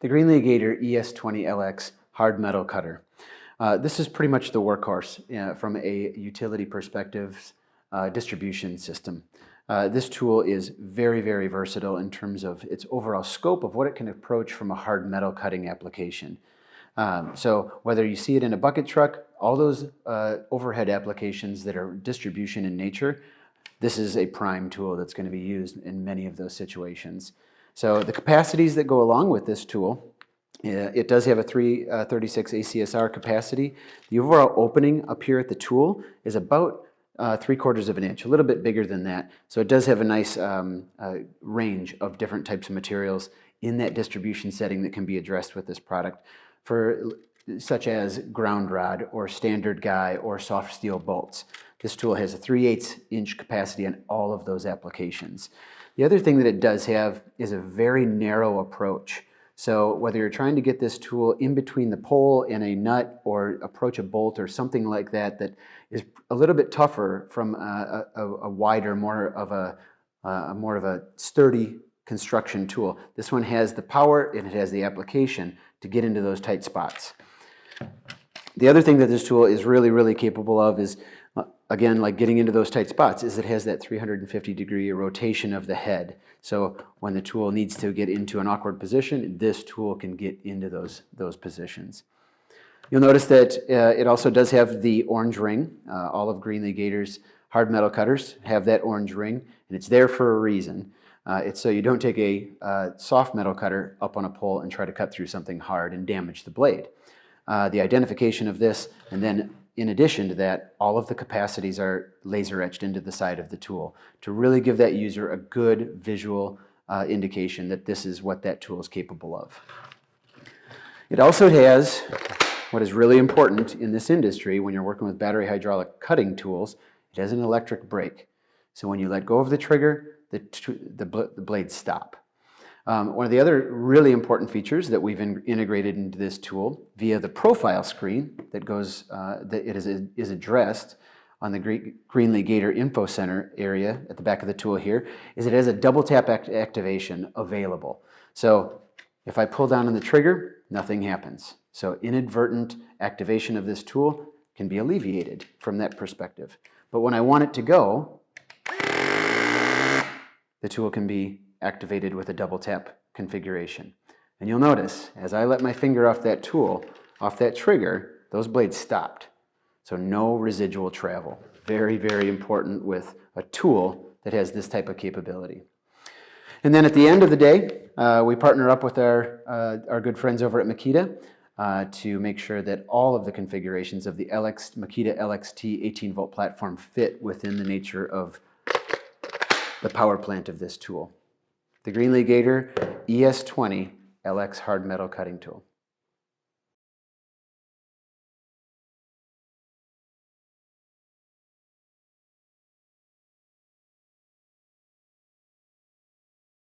The Greenlee Gator ES20LX hard metal cutter. This is pretty much the workhorse from a utility perspective distribution system. This tool is very, very versatile in terms of its overall scope of what it can approach from a hard metal cutting application. So whether you see it in a bucket truck, all those overhead applications that are distribution in nature, this is a prime tool that's going to be used in many of those situations. So the capacities that go along with this tool, it does have a 336 ACSR capacity. The overall opening up here at the tool is about 3/4 of an inch, a little bit bigger than that. So it does have a nice range of different types of materials in that distribution setting that can be addressed with this product, such as ground rod or standard guy or soft steel bolts. This tool has a 3/8 inch capacity on all of those applications. The other thing that it does have is a very narrow approach. So whether you're trying to get this tool in between the pole and a nut or approach a bolt or something like that that is a little bit tougher from a wider, more of a sturdy construction tool. This one has the power and it has the application to get into those tight spots. The other thing that this tool is really, really capable of is, again, like getting into those tight spots, is it has that 350-degree rotation of the head. So when the tool needs to get into an awkward position, this tool can get into those positions. You'll notice that it also does have the orange ring. All of Greenlee Gator's hard metal cutters have that orange ring, and it's there for a reason. It's so you don't take a soft metal cutter up on a pole and try to cut through something hard and damage the blade. The identification of this, and then in addition to that, all of the capacities are laser etched into the side of the tool to really give that user a good visual indication that this is what that tool is capable of. It also has what is really important in this industry when you're working with battery hydraulic cutting tools. It has an electric brake. So when you let go of the trigger, the blades stop. One of the other really important features that we've integrated into this tool via the profile screen that goes, that it is addressed on the Greenlee Gator Info Center area at the back of the tool here, is it has a double tap activation available. So if I pull down on the trigger, nothing happens. So inadvertent activation of this tool can be alleviated from that perspective. But when I want it to go, the tool can be activated with a double tap configuration. And you'll notice, as I let my finger off that tool, off that trigger, those blades stopped. So no residual travel. Very, very important with a tool that has this type of capability. And then at the end of the day, we partner up with our good friends over at Makita to make sure that all of the configurations of the Makita LXT 18-volt platform fit within the nature of the power plant of this tool. The Greenlee Gator ES20LX hard metal cutting tool.